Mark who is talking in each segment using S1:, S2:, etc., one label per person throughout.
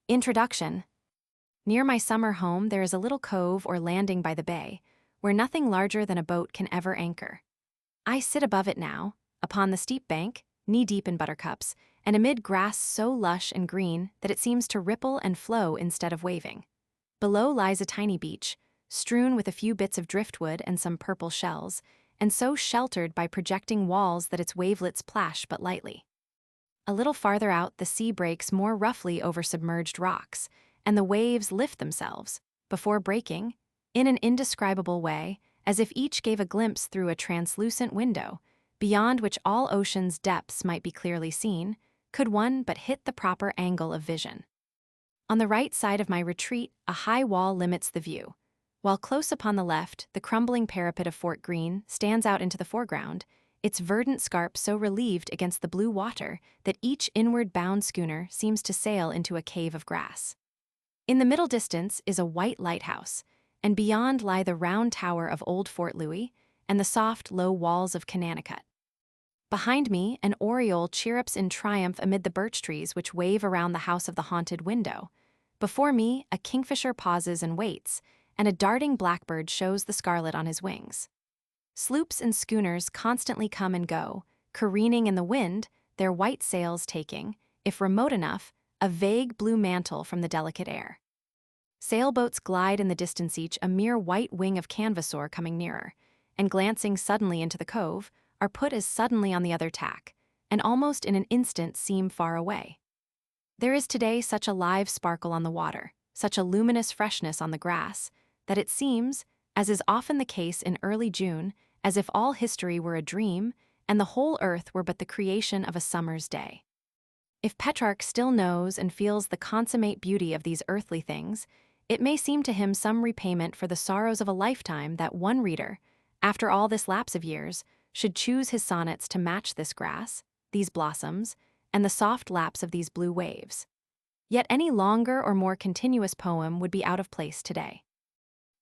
S1: Introduction. Near my summer home there is a little cove or landing by the bay, where nothing larger than a boat can ever anchor. I sit above it now, upon the steep bank, knee-deep in buttercups, and amid grass so lush and green that it seems to ripple and flow instead of waving. Below lies a tiny beach, strewn with a few bits of driftwood and some purple shells, and so sheltered by projecting walls that its wavelets plash but lightly. A little farther out, the sea breaks more roughly over submerged rocks, and the waves lift themselves, before breaking, in an indescribable way, as if each gave a glimpse through a translucent window, beyond which all ocean's depths might be clearly seen, could one but hit the proper angle of vision. On the right side of my retreat, a high wall limits the view, while close upon the left, the crumbling parapet of Fort Greene stands out into the foreground, its verdant scarp so relieved against the blue water that each inward-bound schooner seems to sail into a cave of grass. In the middle distance is a white lighthouse, and beyond lie the round tower of old Fort Louis and the soft, low walls of Connecticut. Behind me, an oriole chirrups in triumph amid the birch trees which wave around the house of the haunted window. Before me, a kingfisher pauses and waits, and a darting blackbird shows the scarlet on his wings. Sloops and schooners constantly come and go, careening in the wind, their white sails taking, if remote enough, a vague blue mantle from the delicate air. Sailboats glide in the distance, each a mere white wing of canvasor coming nearer, and glancing suddenly into the cove, are put as suddenly on the other tack, and almost in an instant seem far away. There is today such a live sparkle on the water, such a luminous freshness on the grass, that it seems, as is often the case in early June, as if all history were a dream, and the whole earth were but the creation of a summer's day. If Petrarch still knows and feels the consummate beauty of these earthly things, it may seem to him some repayment for the sorrows of a lifetime that one reader, after all this lapse of years, should choose his sonnets to match this grass, these blossoms, and the soft laps of these blue waves. Yet any longer or more continuous poem would be out of place today.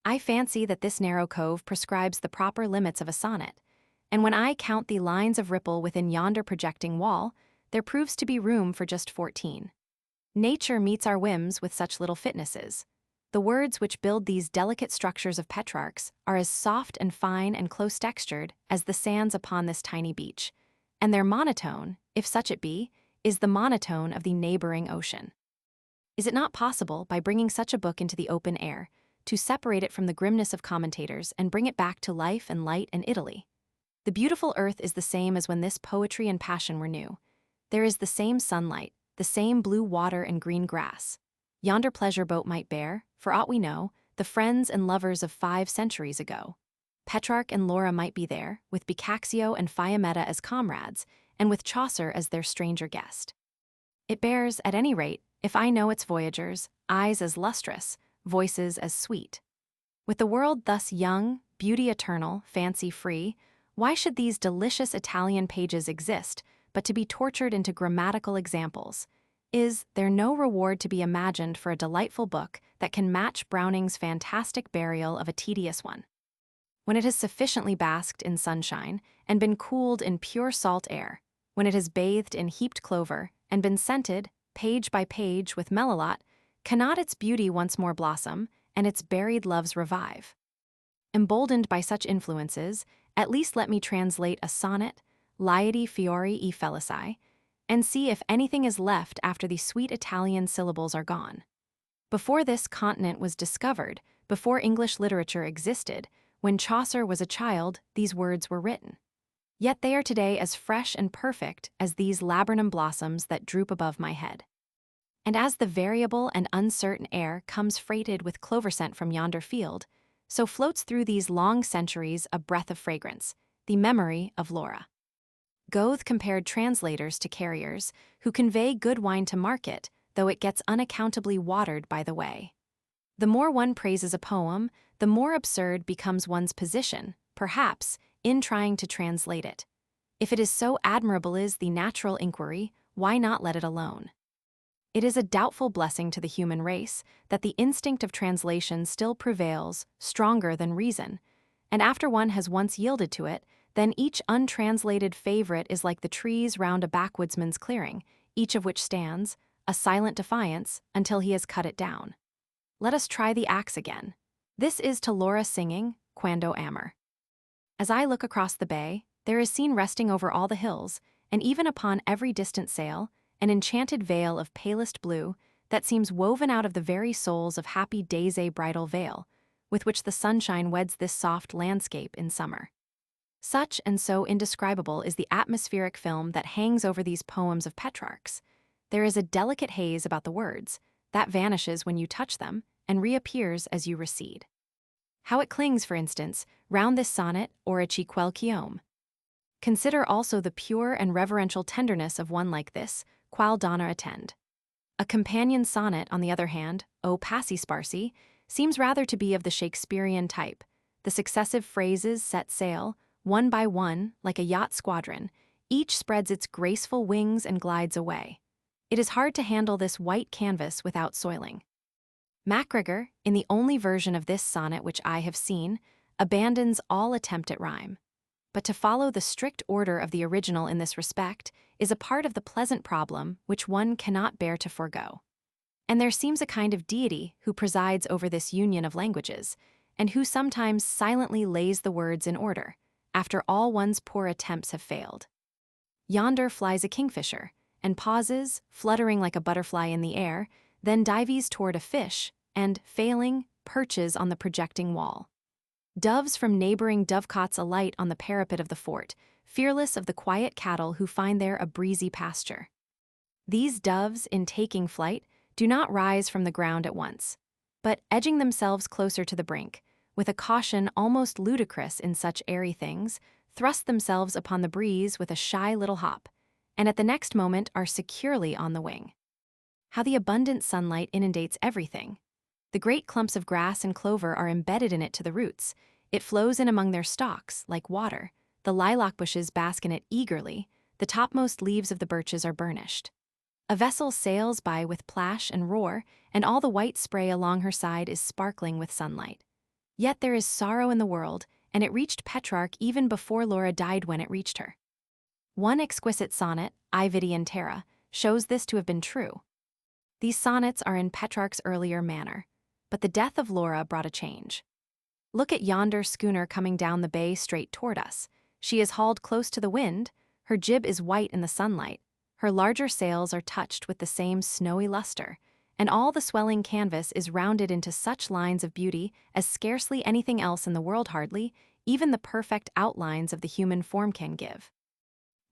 S1: I fancy that this narrow cove prescribes the proper limits of a sonnet, and when I count the lines of ripple within yonder projecting wall, there proves to be room for just 14. Nature meets our whims with such little fitnesses. The words which build these delicate structures of Petrarch's are as soft and fine and close-textured as the sands upon this tiny beach, and their monotone, if such it be, is the monotone of the neighboring ocean. Is it not possible, by bringing such a book into the open air, to separate it from the grimness of commentators and bring it back to life and light and Italy? The beautiful earth is the same as when this poetry and passion were new. There is the same sunlight, the same blue water and green grass. Yonder pleasure boat might bear, for aught we know, the friends and lovers of 5 centuries ago. Petrarch and Laura might be there, with Boccaccio and Fiammetta as comrades, and with Chaucer as their stranger guest. It bears, at any rate, if I know its voyagers, eyes as lustrous, voices as sweet. With the world thus young, beauty eternal, fancy free, why should these delicious Italian pages exist but to be tortured into grammatical examples? Is there no reward to be imagined for a delightful book that can match Browning's fantastic burial of a tedious one? When it has sufficiently basked in sunshine and been cooled in pure salt air, when it has bathed in heaped clover and been scented, page by page, with melilot, cannot its beauty once more blossom and its buried loves revive? Emboldened by such influences, at least let me translate a sonnet, Lieti fiori e felici, and see if anything is left after the sweet Italian syllables are gone. Before this continent was discovered, before English literature existed, when Chaucer was a child, these words were written. Yet they are today as fresh and perfect as these laburnum blossoms that droop above my head. And as the variable and uncertain air comes freighted with clover scent from yonder field, so floats through these long centuries a breath of fragrance, the memory of Laura. Goethe compared translators to carriers who convey good wine to market, though it gets unaccountably watered by the way. The more one praises a poem, the more absurd becomes one's position, perhaps, in trying to translate it. If it is so admirable is the natural inquiry, why not let it alone? It is a doubtful blessing to the human race that the instinct of translation still prevails, stronger than reason, and after one has once yielded to it, then each untranslated favorite is like the trees round a backwoodsman's clearing, each of which stands, a silent defiance until he has cut it down. Let us try the axe again. This is to Laura singing, Quando Amor. As I look across the bay, there is seen resting over all the hills, and even upon every distant sail, an enchanted veil of palest blue that seems woven out of the very souls of happy days, a bridal veil, with which the sunshine weds this soft landscape in summer. Such and so indescribable is the atmospheric film that hangs over these poems of Petrarch's. There is a delicate haze about the words that vanishes when you touch them and reappears as you recede. How it clings, for instance, round this sonnet or a quel quiome. Consider also the pure and reverential tenderness of one like this, qual donna attend. A companion sonnet, on the other hand, O passi sparsi, seems rather to be of the Shakespearean type. The successive phrases set sail, one by one, like a yacht squadron. Each spreads its graceful wings and glides away. It is hard to handle this white canvas without soiling. MacGregor, in the only version of this sonnet which I have seen, abandons all attempt at rhyme. But to follow the strict order of the original in this respect is a part of the pleasant problem which one cannot bear to forego. And there seems a kind of deity who presides over this union of languages, and who sometimes silently lays the words in order, after all one's poor attempts have failed. Yonder flies a kingfisher, and pauses, fluttering like a butterfly in the air, then dives toward a fish, and, failing, perches on the projecting wall. Doves from neighboring dovecots alight on the parapet of the fort, fearless of the quiet cattle who find there a breezy pasture. These doves, in taking flight, do not rise from the ground at once, but, edging themselves closer to the brink, with a caution almost ludicrous in such airy things, thrust themselves upon the breeze with a shy little hop, and at the next moment are securely on the wing. How the abundant sunlight inundates everything. The great clumps of grass and clover are embedded in it to the roots. It flows in among their stalks, like water. The lilac bushes bask in it eagerly. The topmost leaves of the birches are burnished. A vessel sails by with plash and roar, and all the white spray along her side is sparkling with sunlight. Yet there is sorrow in the world, and it reached Petrarch even before Laura died when it reached her. One exquisite sonnet, I vidi in terra, shows this to have been true. These sonnets are in Petrarch's earlier manner, but the death of Laura brought a change. Look at yonder schooner coming down the bay straight toward us. She is hauled close to the wind, her jib is white in the sunlight, her larger sails are touched with the same snowy luster, and all the swelling canvas is rounded into such lines of beauty as scarcely anything else in the world, hardly, even the perfect outlines of the human form can give.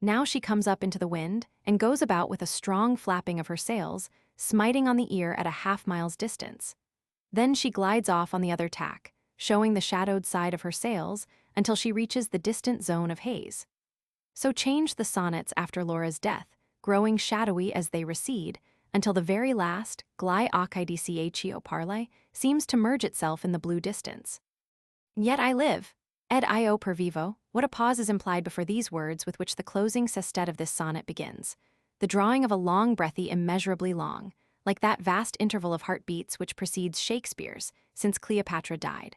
S1: Now she comes up into the wind and goes about with a strong flapping of her sails, smiting on the ear at a half-mile's distance. Then she glides off on the other tack, showing the shadowed side of her sails until she reaches the distant zone of haze. So change the sonnets after Laura's death, growing shadowy as they recede, until the very last, gli occhi di Cachio parle, seems to merge itself in the blue distance. Yet I live, ed io pervivo. What a pause is implied before these words with which the closing sestet of this sonnet begins. The drawing of a long breathy immeasurably long, like that vast interval of heartbeats which precedes Shakespeare's, since Cleopatra died.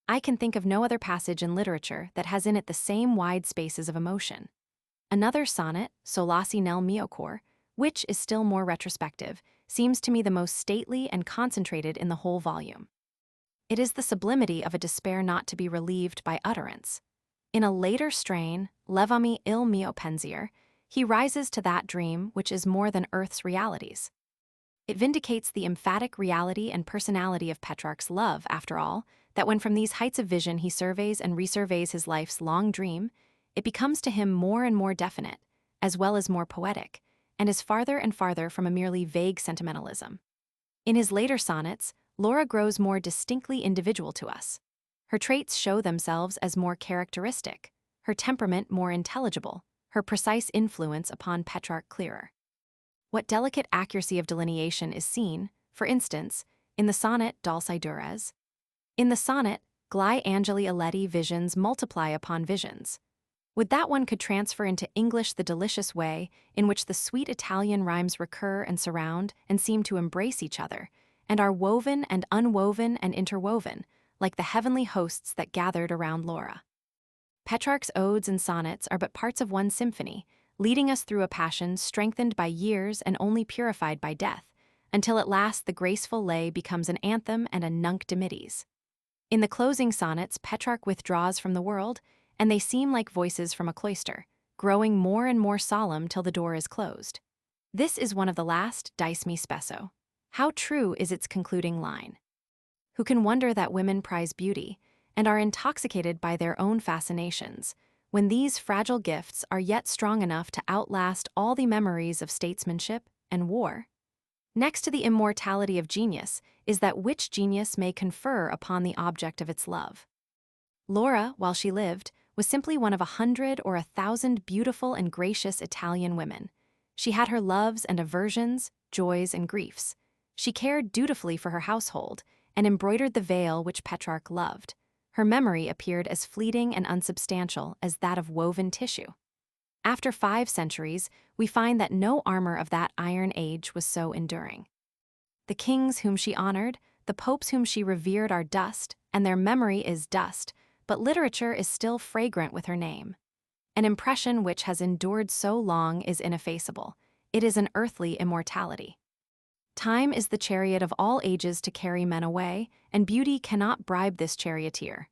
S1: I can think of no other passage in literature that has in it the same wide spaces of emotion. Another sonnet, Solasi nel mio cor, which is still more retrospective, seems to me the most stately and concentrated in the whole volume. It is the sublimity of a despair not to be relieved by utterance. In a later strain, Levami il mio pensier, he rises to that dream which is more than earth's realities. It vindicates the emphatic reality and personality of Petrarch's love, after all, that when from these heights of vision he surveys and resurveys his life's long dream, it becomes to him more and more definite, as well as more poetic, and is farther and farther from a merely vague sentimentalism. In his later sonnets, Laura grows more distinctly individual to us. Her traits show themselves as more characteristic, her temperament more intelligible, her precise influence upon Petrarch clearer. What delicate accuracy of delineation is seen, for instance, in the sonnet Dulci Dures. In the sonnet, Gli angeli aleti visions multiply upon visions. Would that one could transfer into English the delicious way in which the sweet Italian rhymes recur and surround and seem to embrace each other, and are woven and unwoven and interwoven, like the heavenly hosts that gathered around Laura. Petrarch's odes and sonnets are but parts of one symphony, leading us through a passion strengthened by years and only purified by death, until at last the graceful lay becomes an anthem and a nunc dimittis. In the closing sonnets, Petrarch withdraws from the world, and they seem like voices from a cloister, growing more and more solemn till the door is closed. This is one of the last dice me spesso. How true is its concluding line? Who can wonder that women prize beauty and are intoxicated by their own fascinations, when these fragile gifts are yet strong enough to outlast all the memories of statesmanship and war? Next to the immortality of genius is that which genius may confer upon the object of its love. Laura, while she lived, was simply one of 100 or 1,000 beautiful and gracious Italian women. She had her loves and aversions, joys and griefs. She cared dutifully for her household and embroidered the veil which Petrarch loved. Her memory appeared as fleeting and unsubstantial as that of woven tissue. After 5 centuries, we find that no armor of that iron age was so enduring. The kings whom she honored, the popes whom she revered are dust, and their memory is dust, but literature is still fragrant with her name. An impression which has endured so long is ineffaceable. It is an earthly immortality. Time is the chariot of all ages to carry men away, and beauty cannot bribe this charioteer.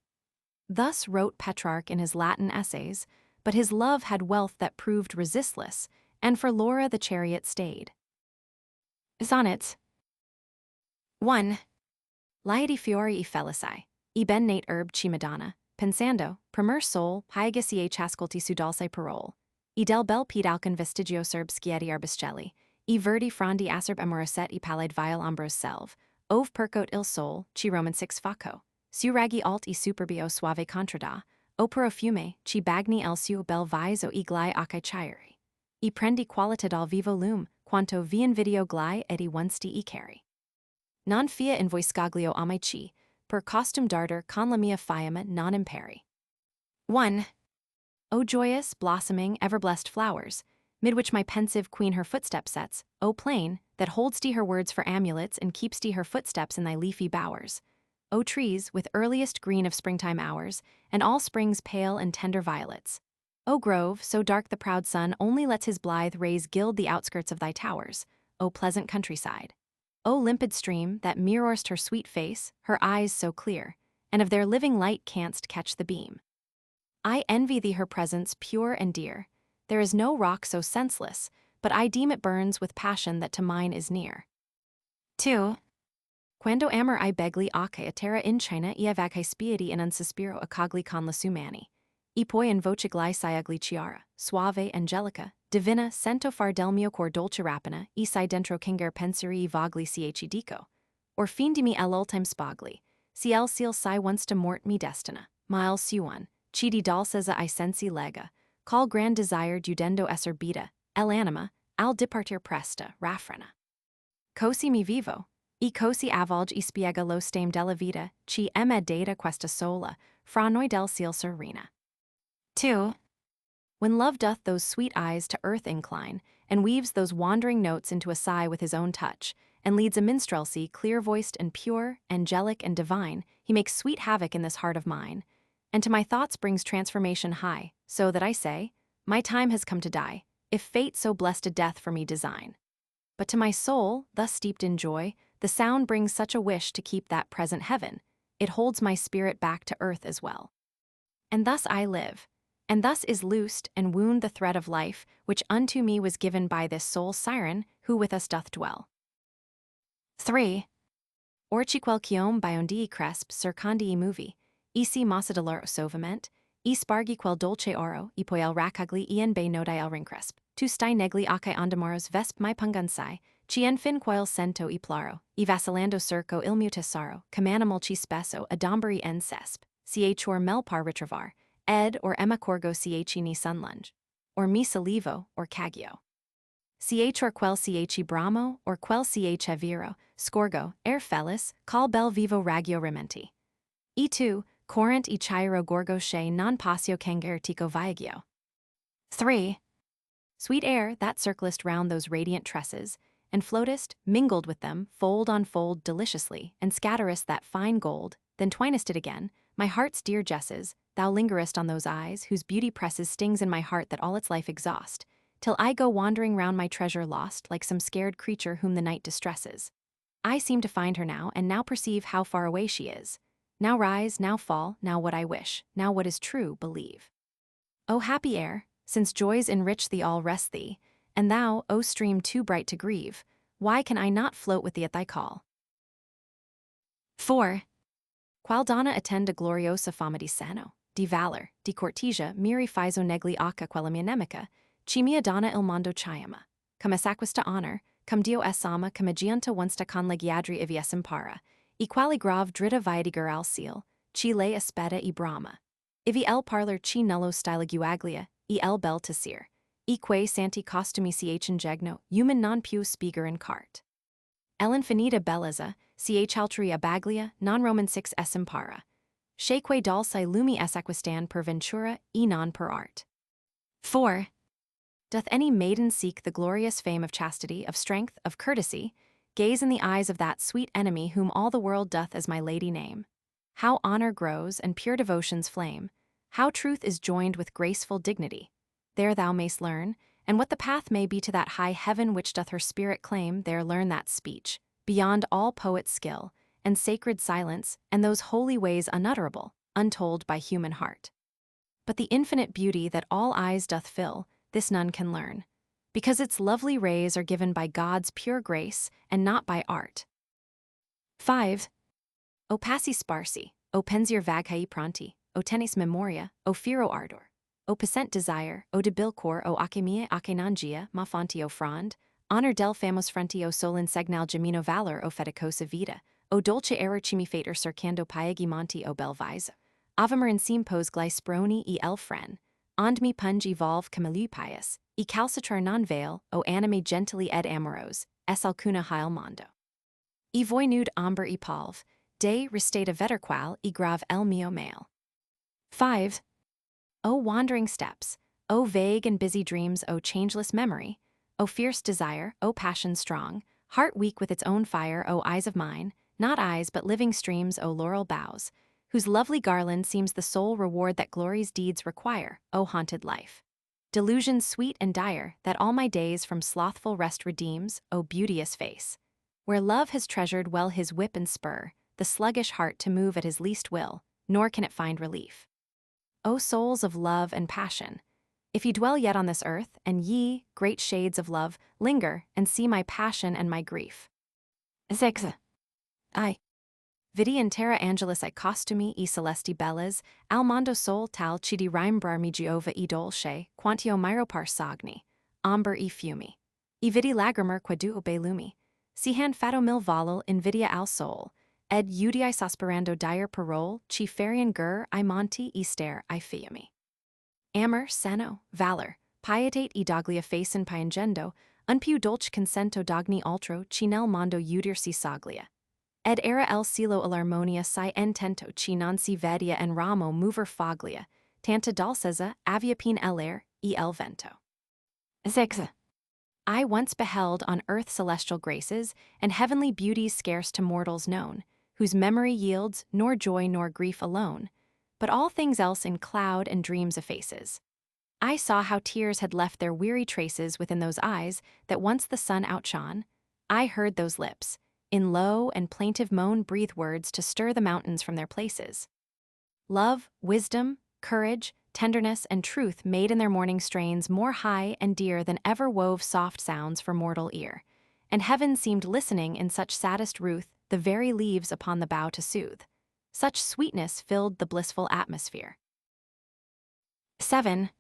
S1: Thus wrote Petrarch in his Latin essays, but his love had wealth that proved resistless, and for Laura the chariot stayed. Sonnets. 1. Lieti fiori e felici, e ben nate herb ci madonna, pensando, primer sol, haegas e ascolti su dolce parole, e del bel ped alcun vestigio serb scieti arbiscelli, e verdi frondi acerb amoroset e pallid viol ombros selve, ove percot il sol, ci roman 6 faco, su ragi alt e superbio suave contrada, o profume, ci bagni el suo bel viso e glai acae chiari, e prendi qualitad al vivo lume, quanto vi invidio glai ed e onesti e cari. Non fia in voiscaglio amici, per costum darder con la mia fiamma non imperi. 1. O joyous, blossoming, ever-blessed flowers, mid which my pensive queen her footsteps sets, O plain, that holds thee her words for amulets and keeps thee her footsteps in thy leafy bowers. O trees, with earliest green of springtime hours, and all spring's pale and tender violets. O grove, so dark the proud sun only lets his blithe rays gild the outskirts of thy towers. O pleasant countryside. O limpid stream, that mirror'st her sweet face, her eyes so clear, and of their living light canst catch the beam. I envy thee her presence pure and dear. There is no rock so senseless, but I deem it burns with passion that to mine is near. 2. Quando amor I begli ace a terra in China e avacae spiedi in un sospiro accogli con la sumani. E poi in voce glai siagli chiara, suave, angelica, divina, sento far del mio cor dolce rapina, e si dentro kinger penseri e vagli ci dico. Or findimi l'ultime spagli, si el seal si once de mort mi destina, mile suon, ci di dalseza I sensi lega, call grand desire dudendo esser beta, el anima, al dipartir presta, raffrena. Cosi mi vivo, e cosi avolge e spiega lo stem della vita, ci emed data questa sola, fra noi del ciel serena. 2. When love doth those sweet eyes to earth incline, and weaves those wandering notes into a sigh with his own touch, and leads a minstrelsy clear-voiced and pure, angelic and divine, he makes sweet havoc in this heart of mine, and to my thoughts brings transformation high, so that I say, my time has come to die, if fate so blessed a death for me design. But to my soul, thus steeped in joy, the sound brings such a wish to keep that present heaven, it holds my spirit back to earth as well. And thus I live, and thus is loosed and wound the thread of life, which unto me was given by this soul siren, who with us doth dwell. 3. Orchiquel quiom biondii cresp circandii movi, isi massa dolor sovament, e spargi quel dolce oro, e poi el racagli ien be nodai el rincresp, tu stai negli acae andamaros vesp mai pungansai, cien fin quoil sento e plaro, e vacillando circo il mutasaro, camanimul ci spesso adomberi en cesp, chor melpar retrovar, ed or emma corgo ni sunlunge, or mi salivo or cagio. Or quel bramo, or quel viro, scorgo, felis, call bel vivo ragio rementi. E2, corrent e chiro gorgo she non passio canger tico viagio. 3. Sweet air that circlest round those radiant tresses, and floatest, mingled with them, fold on fold deliciously, and scatterest that fine gold, then twinest it again, my heart's dear jesses, thou lingerest on those eyes, whose beauty presses stings in my heart that all its life exhaust. till I go wandering round my treasure lost like some scared creature whom the night distresses. I seem to find her now, and now perceive how far away she is. Now rise, now fall, now what I wish, now what is true, believe. O happy air, since joys enrich thee all rest thee, and thou, O stream too bright to grieve, why can I not float with thee at thy call? 4. Qual donna attenda gloriosa fama di sano, di valor, di cortesia, miri fiso negli acca quella mia nemica, chi mia donna il mondo chiama, come s'acquista honor, cum dio es ama, come giunta onesta con legiadri ivies impara, e quali grave drita vidiger al seal, chi lei aspetta e brama. Ivi el parlor chi nullo stila guaglia, e el bel tessir, e que santi costumi ch ingegno, human non più speaker in cart. El infinita bellezza, ch altri abaglia, non Roman 6 es impara. Shaque dulce lumi es aquistan per ventura, e non per art. 4. Doth any maiden seek the glorious fame of chastity, of strength, of courtesy, gaze in the eyes of that sweet enemy whom all the world doth as my lady name? How honor grows, and pure devotion's flame, how truth is joined with graceful dignity, there thou mayst learn, and what the path may be to that high heaven which doth her spirit claim, there learn that speech, beyond all poet's skill, and sacred silence, and those holy ways unutterable, untold by human heart. But the infinite beauty that all eyes doth fill, this none can learn, because its lovely rays are given by God's pure grace, and not by art. 5. O passi sparsi, o pensier vaghai pronti, o tennis memoria, o firo ardor, o passent desire, o debil cor, o ache mia ache non gia, ma fonti o frond, honor del famos frenti o sol insegnal gemino valor o feticosa vita, o dolce error chimi fater cercando piegi monti o bel viso, avamer in simpos glai sproni e el fren, ond mi punge evolve camelu pius, e calcitrar non veil, o anime gentili ed amoros, es alcuna heil mondo. E voi nude amber e palve, de restata veterqual e grave el mio male. 5. O wandering steps, O vague and busy dreams, O changeless memory, O fierce desire, O passion strong, heart weak with its own fire, O eyes of mine, not eyes but living streams, O laurel boughs, whose lovely garland seems the sole reward that glory's deeds require, O haunted life. Delusions sweet and dire, that all my days from slothful rest redeems, O beauteous face. Where love has treasured well his whip and spur, the sluggish heart to move at his least will, nor can it find relief. O souls of love and passion, if ye dwell yet on this earth, and ye, great shades of love, linger and see my passion and my grief. 6. I. Vidi in terra angelis I costumi e celesti belles, al mondo sol tal cidi rimbrar mi Giova e dolce, quantio myropar sagni, amber e fumi. E vidi lagrimer quaduo belumi, sihan fato mil volal invidia al sol, ed udii sospirando dire parole, chi ferian gur I monti e stare I fiumi. Amor, seno, valor, pietate e doglia facen piangendo, un più dolce consento d'ogni altro chi nel mondo udir si saglia. Ed era el silo all'armonia si intento chi non si vedia en ramo mover foglia, tanta dolcezza avia pin el air e el vento. 6. I once beheld on earth celestial graces, and heavenly beauties scarce to mortals known, whose memory yields nor joy nor grief alone, but all things else in cloud and dreams effaces. I saw how tears had left their weary traces within those eyes that once the sun outshone. I heard those lips, in low and plaintive moan breathe words to stir the mountains from their places. Love, wisdom, courage, tenderness, and truth made in their morning strains more high and dear than ever wove soft sounds for mortal ear, and heaven seemed listening in such saddest ruth the very leaves upon the bough to soothe. Such sweetness filled the blissful atmosphere. 7.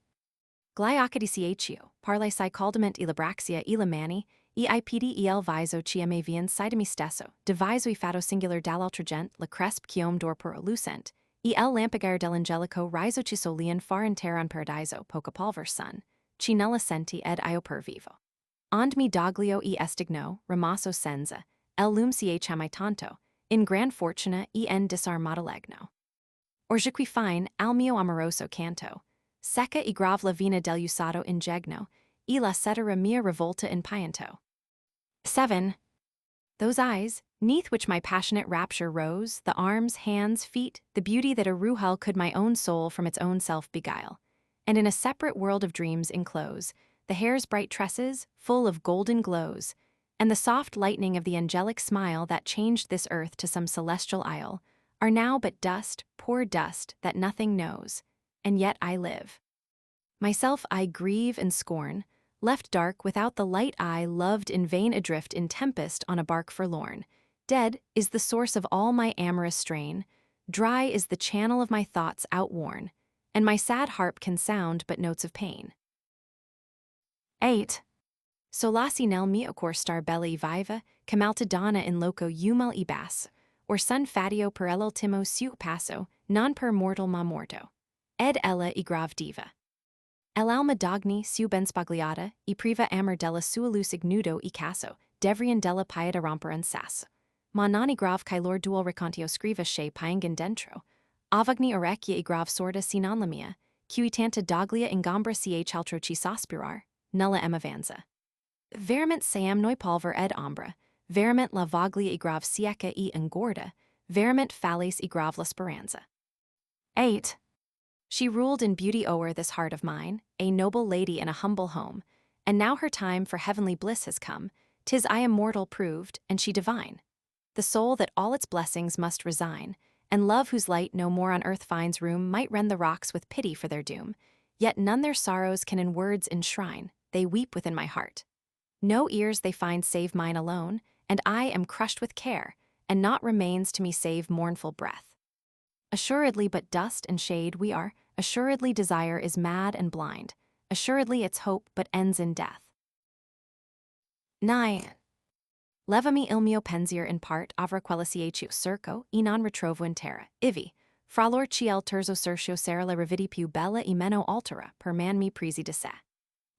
S1: Gliocadiciatio, parle si caldament e labraxia e la mani, e ipd el viso ciame vian sidemi stesso, diviso e fato singular dall'altragent, la cresp chiom dorpor lucent, e el lampigare dell'angelico riso ci solian far in terran paradiso poca polver sun, ci nulla senti ed io per vivo. Und mi doglio e estigno, ramasso senza, el lum ch ami tanto, in gran fortuna e en disarmato legno. Or je qui fine, al mio amoroso canto, secca e grave la vina del usato ingegno, e la cetera mia revolta in pianto. 7. Those eyes, neath which my passionate rapture rose, the arms, hands, feet, the beauty that a ruhal could my own soul from its own self beguile, and in a separate world of dreams enclose, the hair's bright tresses, full of golden glows, and the soft lightning of the angelic smile that changed this earth to some celestial isle, are now but dust, poor dust, that nothing knows, and yet I live. Myself I grieve and scorn, left dark without the light I loved in vain adrift in tempest on a bark forlorn. Dead is the source of all my amorous strain, dry is the channel of my thoughts outworn, and my sad harp can sound but notes of pain. 8. Solasi nel mio cor star belli viva, camalta donna in loco umal ibas, or sun fatio per el ultimo su passo, non per mortal ma morto. Ed ella I grav diva. El alma dogni su ben spagliata, I priva amor della sua luz ignudo I caso, devrian della pieta romperan sasso. Ma non I grav cae lor dual recontio scriva che paengan dentro. Avagni orecchia I grav sorda si non la mia, cui tanta doglia ingombra ch altro ci sospirar, nulla emavanza. Verament seam noi polver ed ombra, verament la voglia I grav sieca I engorda, verament fallis I grav la speranza. 8. She ruled in beauty o'er this heart of mine, a noble lady in a humble home, and now her time for heavenly bliss has come, 'tis I immortal proved, and she divine. The soul that all its blessings must resign, and love whose light no more on earth finds room, might rend the rocks with pity for their doom, yet none their sorrows can in words enshrine, they weep within my heart. No ears they find save mine alone, and I am crushed with care, and naught remains to me save mournful breath. Assuredly but dust and shade we are, assuredly desire is mad and blind, assuredly its hope but ends in death. 9. Levami il mio pensier in part avra quella ch circo, e non ritrovo in terra, ivi, fra lor ciel terzo cercio sera la rividi più bella e meno altera, per man mi presi de se.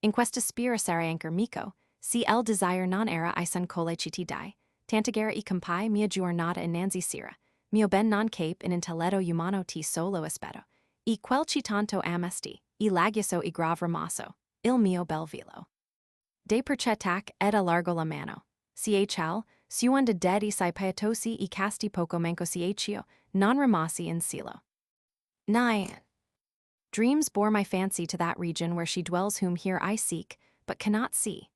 S1: In questa spira sara anchor mico, si el desire non era I son cole citi dai, tantagera I compai mia giornata innanzi sera, mio ben non cape in intelletto umano ti solo aspetto, e quel ci tanto amesti, e lagiaso e grav ramasso, il mio bel velo. De percetac ed a largo la mano. Chl, suanda dedi si pietosi e casti poco manco cio, non rimasi in silo. 9. Dreams bore my fancy to that region where she dwells whom here I seek, but cannot see.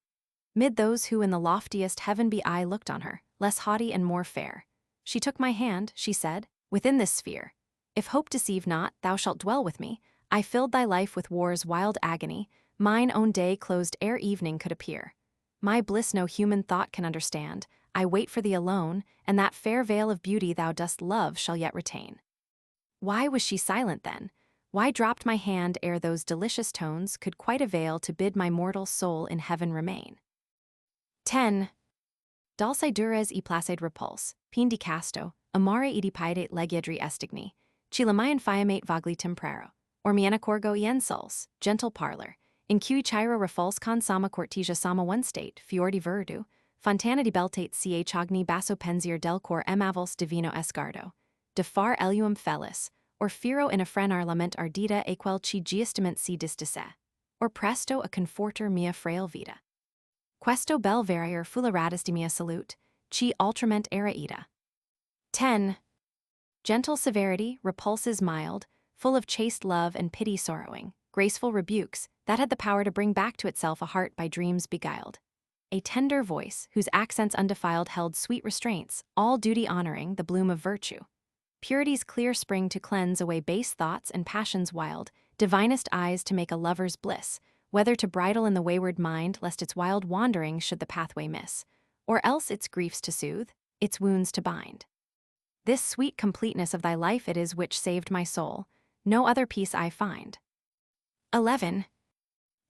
S1: Mid those who in the loftiest heaven be I looked on her, less haughty and more fair. She took my hand, she said, within this sphere. If hope deceive not, thou shalt dwell with me. I filled thy life with war's wild agony, mine own day closed ere evening could appear. My bliss no human thought can understand, I wait for thee alone, and that fair veil of beauty thou dost love shall yet retain. Why was she silent then? Why dropped my hand ere those delicious tones could quite avail to bid my mortal soul in heaven remain? 10. Dulce dures e placid repulse, pindi casto, amare idi piedate legiadri estigni, chilamayan fiamate vagli temprero, or miena corgo ien suls, gentle parlor, in cui chiro refulse con sama cortesia sama one state, fiordi verdu, fontana di beltate ch agni basso pensier del cor emavos divino escardo, de far eluum felis, or firo in a frenar lament ardita e quel chi giustament si distisse, or presto a conforter mia frail vita. Questo bel verier fuleratis di mia salute, chi ultrament era ida. 10. Gentle severity, repulses mild, full of chaste love and pity sorrowing, graceful rebukes, that had the power to bring back to itself a heart by dreams beguiled. A tender voice, whose accents undefiled held sweet restraints, all duty honoring the bloom of virtue. Purity's clear spring to cleanse away base thoughts and passions wild, divinest eyes to make a lover's bliss, whether to bridle in the wayward mind lest its wild wandering should the pathway miss, or else its griefs to soothe, its wounds to bind. This sweet completeness of thy life it is which saved my soul, no other peace I find. 11.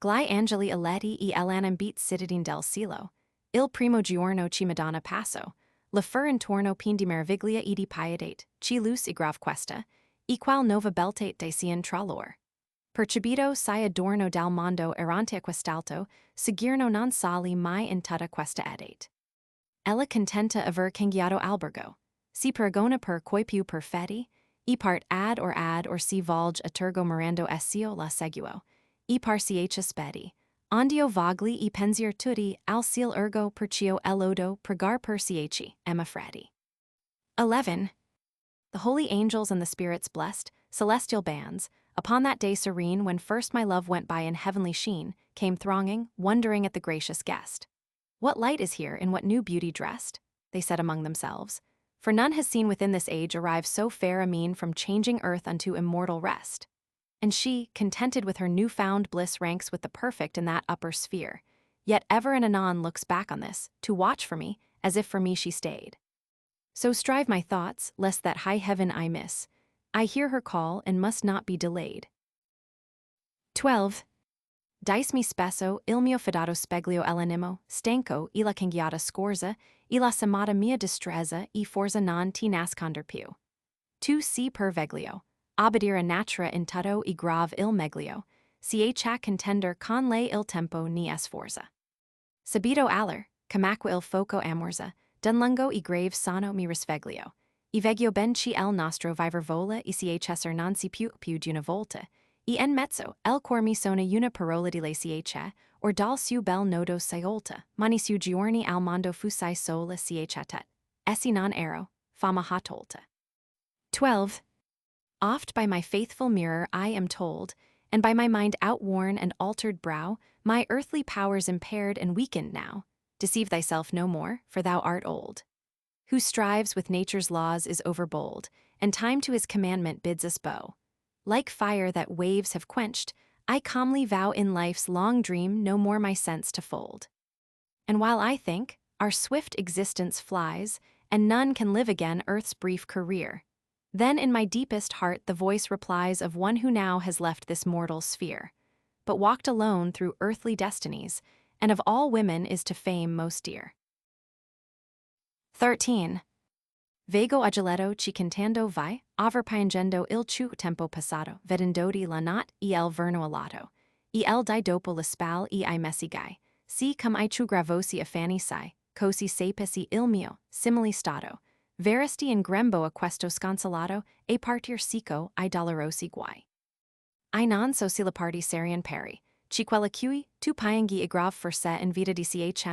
S1: Glai angeli aleti e elanam beat citadine del cielo, il primo giorno ci madonna passo, la fur intorno pindi meraviglia edi piedate, chi luz e grav questa, e qual nova beltate dacian tralor. Percibito si adorno dal mondo errante a quest'alto, seguirno non sali mai in tutta questa edate. Ella contenta aver cangiato albergo, si pergona per coi più perfetti, e part ad or si volge a tergo mirando esio la seguo, e par ch spedi, ondio vagli e pensier tutti al ciel ergo percio elodo pregar per ch, Emma Freddy. 11. The holy angels and the spirits blessed, celestial bands, upon that day serene when first my love went by in heavenly sheen, came thronging, wondering at the gracious guest. What light is here, in what new beauty dressed? They said among themselves. For none has seen within this age arrive so fair a mien from changing earth unto immortal rest. And she, contented with her new-found bliss, ranks with the perfect in that upper sphere, yet ever and anon looks back on this, to watch for me, as if for me she stayed. So strive my thoughts, lest that high heaven I miss. I hear her call and must not be delayed. 12. Dice mi spesso, il mio fidato speglio l'animo, stanco, e la cangiata scorza, e la semata mia distrezza, e forza non ti nasconder più. Tu si per veglio, obbedire natura in tutto e grave il meglio, si ha contender con lei il tempo ni sforza. Subito aller, camacque il foco amorza, d'un lungo e grave sonno mi risveglio. E veggio ben ci el nostro viver vola e si esser non si più d'una volta. E en mezzo, el cor mi sona una parola di lei si or dal su bel nodo saiolta, mani su giorni al mondo fusai sola si tet, essi non ero, fama hatolta. 12. Oft by my faithful mirror I am told, and by my mind outworn and altered brow, my earthly powers impaired and weakened now. Deceive thyself no more, for thou art old. Who strives with nature's laws is overbold, and time to his commandment bids us bow. Like fire that waves have quenched, I calmly vow in life's long dream no more my sense to fold. And while I think, our swift existence flies, and none can live again earth's brief career. Then in my deepest heart the voice replies of one who now has left this mortal sphere, but walked alone through earthly destinies, and of all women is to fame most dear. 13. Vego agileto ci cantando vai, aver piangendo il ciu tempo passato, vedendoti la not e el verno alato, e el di dopo la spal e I messi gai, si cum I ciu gravosi affanni sai, cosi sapesi il mio, simili stato, veristi in grembo a questo sconsolato, e partir sico I dolorosi guai. I non so si la parti serian peri, ci quella cui, tu piangi e grave forse in vita di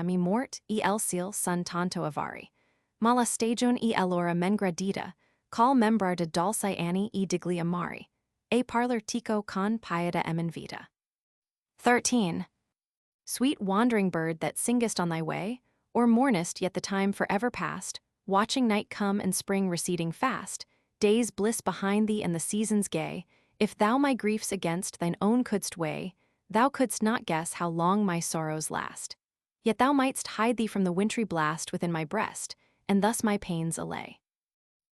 S1: mi mort e el sil sun tanto avari. Mala stagion e allora men gradita, call membrar de dolci anni e digli amari, e parler tico con pieta emen vita. 13. Sweet wandering bird that singest on thy way, or mournest yet the time forever past, watching night come and spring receding fast, day's bliss behind thee and the seasons gay, if thou my griefs against thine own couldst weigh, thou couldst not guess how long my sorrows last. Yet thou mightst hide thee from the wintry blast within my breast, and thus my pains allay.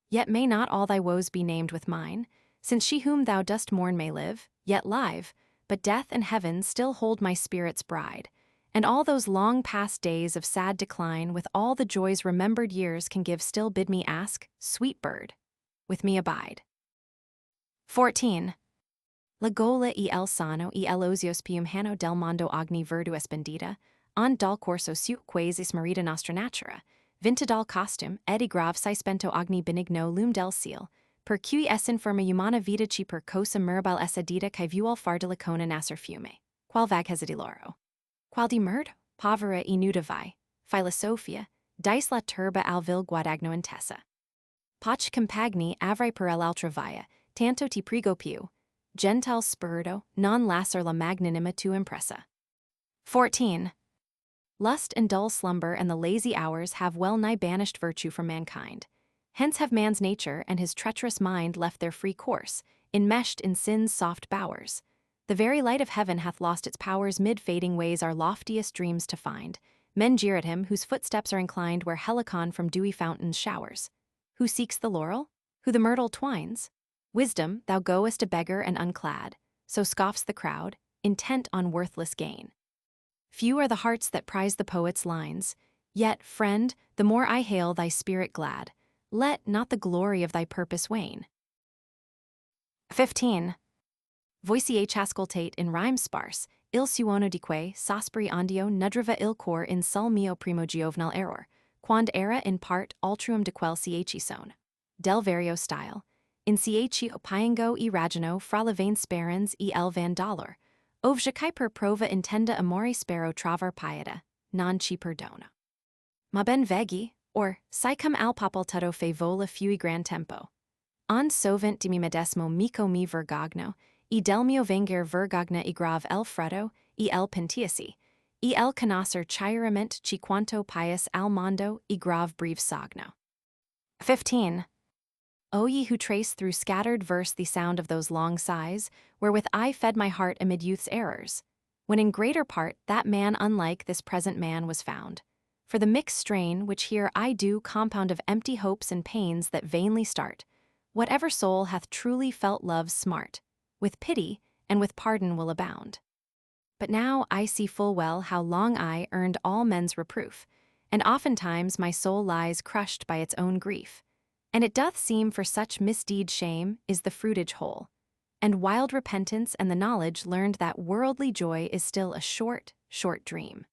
S1: Yet may not all thy woes be named with mine, since she whom thou dost mourn may live, yet live, but death and heaven still hold my spirit's bride, and all those long past days of sad decline with all the joys remembered years can give still bid me ask, sweet bird, with me abide. 14. La gola e el sano e el ozios piumhano del mondo agni verdu espendita, on dal corso su quaesis marita nostra natura, vinta dal costum, edi grave si spento agni benigno lum del ciel, per cui essen firma humana vita ci per cosa mirabile essa dita cae vuol far de la cona nascer fume, qual vag hesiti loro. Qual di murd, povera e nuda vai, philosophia, dice la turba al vil guadagno intessa. Poch compagni avrai per el altra via, tanto ti prego più, gentil spirito, non lasser la magnanima tu impressa. 14. Lust and dull slumber and the lazy hours have well nigh banished virtue from mankind. Hence have man's nature and his treacherous mind left their free course, enmeshed in sin's soft bowers. The very light of heaven hath lost its powers mid fading ways our loftiest dreams to find. Men jeer at him whose footsteps are inclined where Helicon from dewy fountains showers. Who seeks the laurel? Who the myrtle twines? Wisdom, thou goest a beggar and unclad, so scoffs the crowd, intent on worthless gain. Few are the hearts that prize the poet's lines, yet, friend, the more I hail thy spirit glad, let not the glory of thy purpose wane. 15. Voici ascoltate in rhyme sparse, il suono di que sospiri andio nudriva il cor in sul mio primo giovanile error, quand era in part altruum de quel ci son. Del vario style, in ci opiango e ragino fra le vain sperens e el van dolor, ovja kai per prova intenda amore spero travar pieta, non ci perdona. Ma ben veggi, or, si cum al popol tutto fe vola fui gran tempo. On sovent di mi medesimo mico mi vergogno, e del mio vengar vergogna e grave el freddo, e el pentiasi, e el conoscer chiaramente ci quanto pius al mondo e grave breve sogno. 15. O ye who trace through scattered verse the sound of those long sighs, wherewith I fed my heart amid youth's errors, when in greater part that man unlike this present man was found. For the mixed strain which here I do compound of empty hopes and pains that vainly start, whatever soul hath truly felt love's smart, with pity and with pardon will abound. But now I see full well how long I earned all men's reproof, and oftentimes my soul lies crushed by its own grief. And it doth seem for such misdeed shame is the fruitage whole, and wild repentance and the knowledge learned that worldly joy is still a short, short dream.